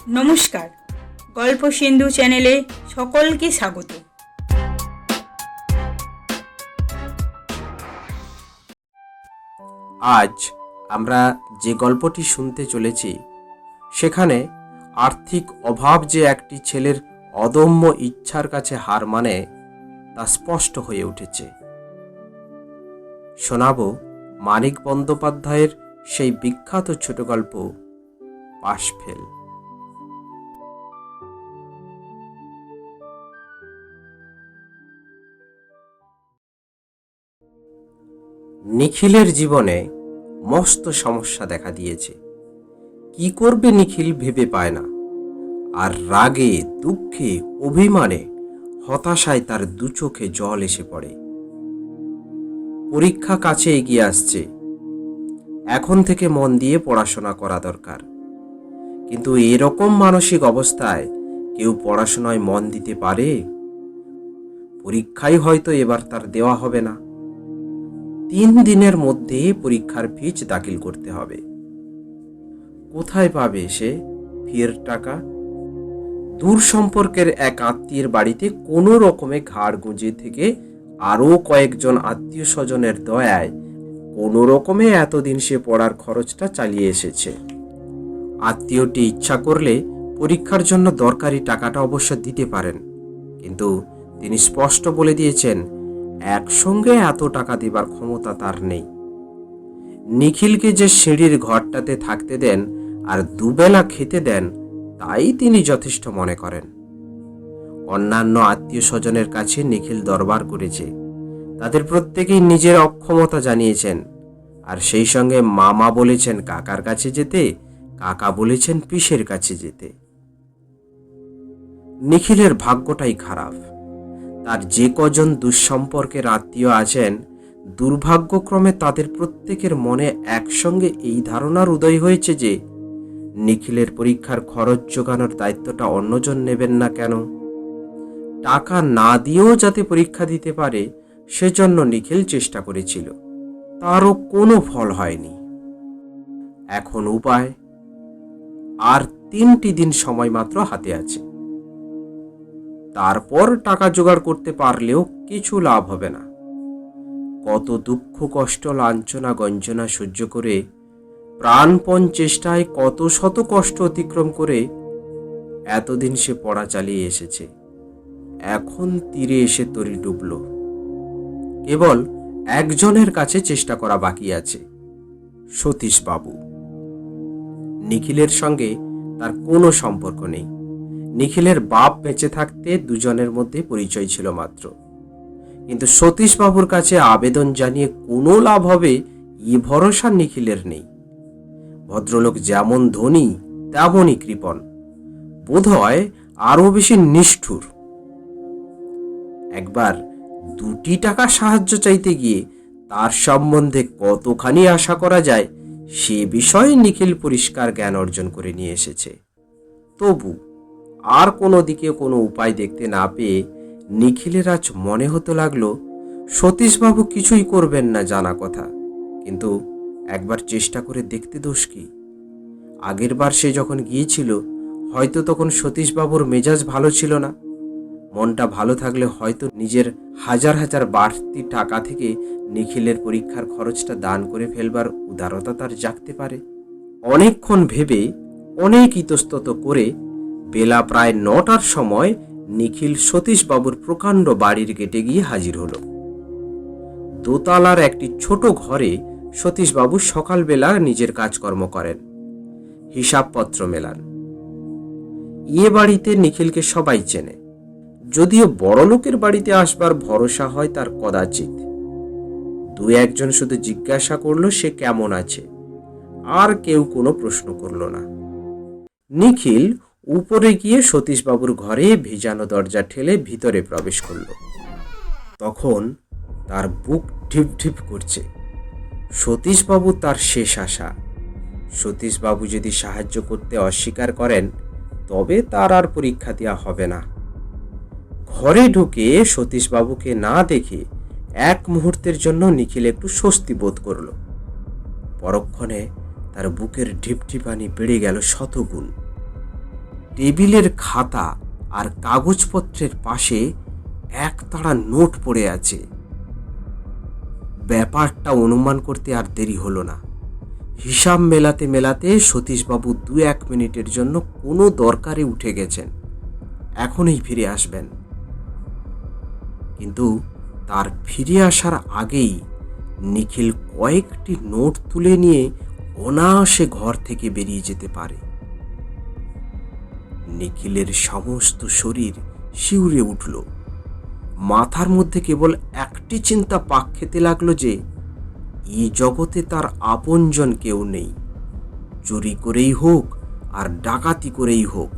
নমস্কার, গল্প সিন্ধু চ্যানেলে সকলকে স্বাগত। আজ আমরা যে গল্পটি শুনতে চলেছি সেখানে আর্থিক অভাব যে একটি ছেলের অদম্য ইচ্ছার কাছে হার মানে তা স্পষ্ট হয়ে উঠেছে। শোনাব মানিক বন্দ্যোপাধ্যায়ের সেই বিখ্যাত ছোট গল্প পাশফেল। নিখিলের জীবনে মস্ত সমস্যা দেখা দিয়েছে। কি করবে নিখিল ভেবে পায় না, আর রাগে, দুঃখে, অভিমানে, হতাশায় তার দু চোখে জল এসে পড়ে। পরীক্ষা কাছে এগিয়ে আসছে, এখন থেকে মন দিয়ে পড়াশোনা করা দরকার। কিন্তু এরকম মানসিক অবস্থায় কেউ পড়াশোনায় মন দিতে পারে? পরীক্ষাই হয়তো এবার তার দেওয়া হবে না। 3 দিনের মধ্যে পরীক্ষার ফিস দাখিল করতে হবে। কোথায় পাবে সে ফির টাকা? দূর সম্পর্কের এক আত্মীয়ের বাড়িতে কোনো রকমে ঘাড় গুঁজে থেকে আরও কয়েকজন আত্মীয় স্বজনের দয়ায় কোনো রকমে এতদিন সে পড়ার খরচটা চালিয়ে এসেছে। আত্মীয়টি ইচ্ছা করলে পরীক্ষার জন্য দরকারি টাকাটা অবশ্য দিতে পারেন, কিন্তু তিনি স্পষ্ট বলে দিয়েছেন একসঙ্গে এত টাকা দেবার ক্ষমতা তার নেই। নিখিলকে যে সিঁড়ির ঘরটাতে থাকতে দেন আর দুবেলা খেতে দেন, তাই তিনি যথেষ্ট মনে করেন। অন্যান্য আত্মীয় স্বজনের কাছে নিখিল দরবার করেছে, তাদের প্রত্যেকেই নিজের অক্ষমতা জানিয়েছেন, আর সেই সঙ্গে মামা বলেছেন কাকার কাছে যেতে, কাকা বলেছেন পিসের কাছে যেতে। নিখিলের ভাগ্যটাই খারাপ। তার যে কজন দুঃসম্পর্কের আত্মীয় আছেন, দুর্ভাগ্যক্রমে তাদের প্রত্যেকের মনে একসঙ্গে এই ধারণার উদয় হয়েছে যে নিখিলের পরীক্ষার খরচ জোগানোর দায়িত্বটা অন্যজন নেবেন না কেন। টাকা না দিয়েও যাতে পরীক্ষা দিতে পারে সেজন্য নিখিল চেষ্টা করেছিল, তারও কোনো ফল হয়নি। এখন উপায়, আর 3টি দিন সময় মাত্র হাতে আছে। তারপর টাকা জোগাড় করতে পারলেও কিছু লাভ হবে না। কত দুঃখ কষ্ট লাঞ্ছনা গঞ্জনা সহ্য করে, প্রাণপণ চেষ্টায় কত শত কষ্ট অতিক্রম করে এতদিন সে পড়া চালিয়ে এসেছে। এখন তীরে এসে তরি ডুবল। কেবল একজনের কাছে চেষ্টা করা বাকি আছে, সতীশবাবু। নিখিলের সঙ্গে তার কোনো সম্পর্ক নেই। নিখিলের বাপ বেঁচে থাকতে দুজনের মধ্যে পরিচয় ছিল মাত্র, কিন্তু সতীশবাবুর কাছে আবেদন জানিয়ে কোনো লাভ হবে এ ভরসা নিখিলের নেই। ভদ্রলোক যেমন ধনী তেমনই কৃপণ, বোধহয় আরো বেশি নিষ্ঠুর। একবার 2টি টাকা সাহায্য চাইতে গিয়ে তার সম্বন্ধে কতখানি আশা করা যায় সে বিষয়ে নিখিল পরিষ্কার জ্ঞান অর্জন করে নিয়ে এসেছে। তবু আর কোনো দিকে কোনো উপায় দেখতে না পেয়ে নিখিলের আজ মনে হতে লাগলো সতীশবাবু কিছুই করবেন না জানা কথা, কিন্তু একবার চেষ্টা করে দেখতে দোষ কি? আগের বার সে যখন গিয়েছিল হয়তো তখন সতীশবাবুর মেজাজ ভালো ছিল না। মনটা ভালো থাকলে হয়তো নিজের হাজার হাজার বাড়তি টাকা থেকে নিখিলের পরীক্ষার খরচটা দান করে ফেলবার উদারতা তার জাগতে পারে। অনেকক্ষণ ভেবে অনেক ইতস্তত করে বেলা প্রায় 9টার সময় নিখিল সতীশবাবুর প্রকাণ্ড বাড়ির গেটে গিয়ে হাজির হলো। দোতলার একটি ছোট ঘরে সতীশবাবু সকালবেলা নিজের কাজকর্ম করেন, হিসাবপত্র মেলান। এ বাড়িতে নিখিলকে সবাই চেনে, যদিও বড় লোকের বাড়িতে আসবার ভরসা হয় তার কদাচিৎ। 2-1 জন শুধু জিজ্ঞাসা করলো সে কেমন আছে, আর কেউ কোনো প্রশ্ন করল না। নিখিল উপরে গিয়ে সতীশবাবুর ঘরে ভিজানো দরজা ঠেলে ভিতরে প্রবেশ করল। তখন তার বুক ঢিপ ঢিপ করছে। সতীশবাবু তার শেষ আশা। সতীশবাবু যদি সাহায্য করতে অস্বীকার করেন তবে তার আর পরীক্ষা দেওয়া হবে না। ঘরে ঢুকে সতীশবাবুকে না দেখে এক মুহূর্তের জন্য নিখিল একটু স্বস্তি বোধ করল। পরক্ষণে তার বুকের ঢিপঢিপানি বেড়ে গেল শতগুণ। টেবিলের খাতা আর কাগজপত্রের পাশে একতাড়া নোট পড়ে আছে। ব্যাপারটা অনুমান করতে আর দেরি হলো না। হিসাব মেলাতে মেলাতে সতীশবাবু 2-1 মিনিটের জন্য কোনো দরকারে উঠে গেছেন, এখনই ফিরে আসবেন। কিন্তু তার ফিরে আসার আগেই নিখিল কয়েকটি নোট তুলে নিয়ে অনায়াসে ঘর থেকে বেরিয়ে যেতে পারে। নিখিলের সমস্ত শরীর শিউরে উঠল। মাথার মধ্যে কেবল একটি চিন্তা পাক খেতে লাগলো যে এই জগতে তার আপনজন কেউ নেই। চুরি করেই হোক আর ডাকাতি করেই হোক,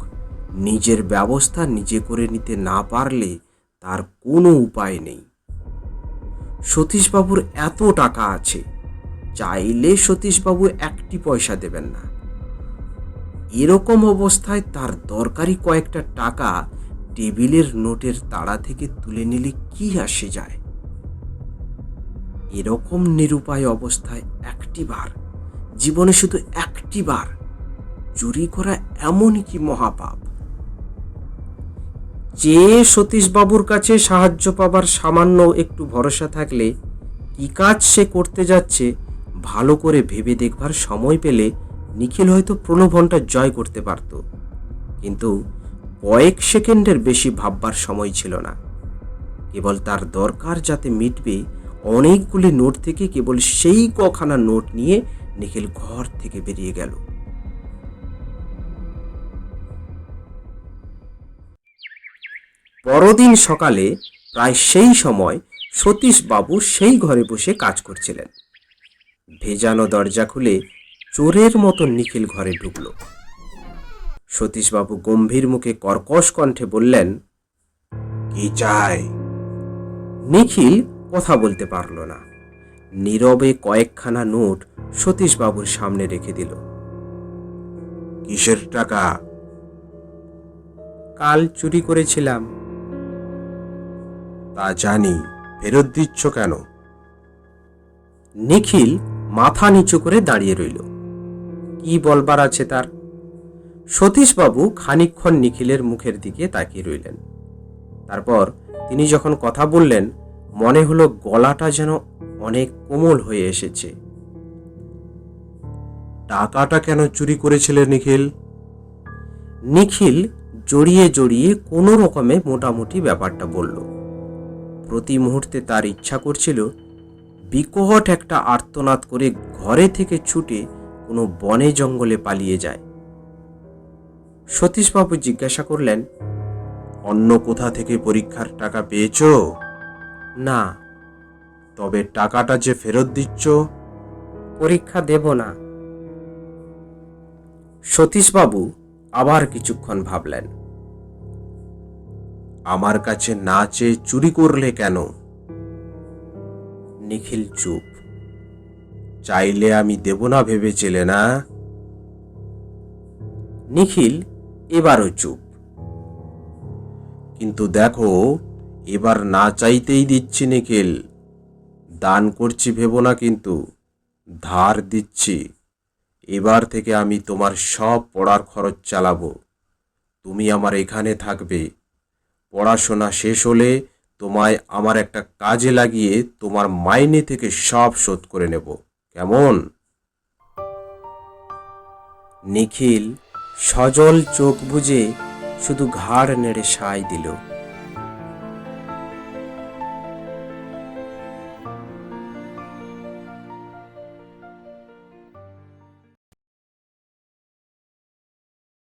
নিজের ব্যবস্থা নিজে করে নিতে না পারলে তার কোনো উপায় নেই। সতীশবাবুর এত টাকা আছে, চাইলে সতীশবাবু একটি পয়সা দেবেন না। এরকম অবস্থায় তার দরকারি কয়েকটা টাকা টেবিলের নোটের তাড়া থেকে তুলে নিলে কি আসে যায়? এরকম নিরুপায় অবস্থায় একটিবার, জীবনে শুধু একটিবার চুরি করা এমনই কি মহাপাপ? যে সতীশবাবুর কাছে সাহায্য পাবার সামান্য একটু ভরসা থাকলে কি কাজ সে করতে যাচ্ছে ভালো করে ভেবে দেখবার সময় পেলে নিখিল হয়তো প্রলোভনটা জয় করতে পারত। কিন্তু কয়েক সেকেন্ডের বেশি ভাববার সময় ছিল না। কেবল তার দরকার যাতে মিটবে অনেকগুলি নোট থেকে কেবল সেই কখানা নোট নিয়ে নিখিল ঘর থেকে বেরিয়ে গেল। পরদিন সকালে প্রায় সেই সময় সতীশবাবু সেই ঘরে বসে কাজ করছিলেন। ভেজানো দরজা খুলে চোরের মতো নিখিল ঘরে ঢুকল। সতীশবাবু গম্ভীর মুখে কর্কশ কণ্ঠে বললেন, কি চাই? নিখিল কথা বলতে পারল না। নীরবে কয়েকখানা নোট সতীশবাবুর সামনে রেখে দিল। কিসের টাকা? কাল চুরি করেছিলাম। তা জানি, ফেরত দিচ্ছ কেন? নিখিল মাথা নিচু করে দাঁড়িয়ে রইল। কি বলবার আছে তার? সতীশবাবু খানিকক্ষণ নিখিলের মুখের দিকে তাকিয়ে রইলেন। তারপর তিনি যখন কথা বললেন, মনে হলো গলাটা যেন অনেক কোমল হয়ে এসেছে। টাকাটা কেন চুরি করেছিলে নিখিল? নিখিল জড়িয়ে জড়িয়ে কোনো রকমে মোটামুটি ব্যাপারটা বলল। প্রতি মুহূর্তে তার ইচ্ছা করছিল বিকট একটা আর্তনাদ করে ঘরে থেকে ছুটে কোনো বনে জঙ্গলে পালিয়ে যায়। সতীশবাবু জিজ্ঞাসা করলেন, অন্য কোথা থেকে পরীক্ষার টাকা পেয়েছ? না। তবে টাকাটা যে ফেরত দিচ্ছ? পরীক্ষা দেব না। সতীশবাবু আবার কিছুক্ষণ ভাবলেন। আমার কাছে না চেয়ে চুরি করলে কেন? নিখিল চুপ। চাইলে আমি দেব না ভেবেছিলে না? নিখিল এবারও চুপ। কিন্তু দেখো, এবার না চাইতেই দিচ্ছি নিখিল। দান করছি ভেবো না, কিন্তু ধার দিচ্ছি। এবার থেকে আমি তোমার সব পড়ার খরচ চালাবো। তুমি আমার এখানে থাকবে। পড়াশোনা শেষ হলে তোমায় আমার একটা কাজে লাগিয়ে তোমার মাইনে থেকে সব শোধ করে নেব, কেমন? নিখিল সজল চোখ বুজে শুধু ঘাড় নেড়ে সায় দিল।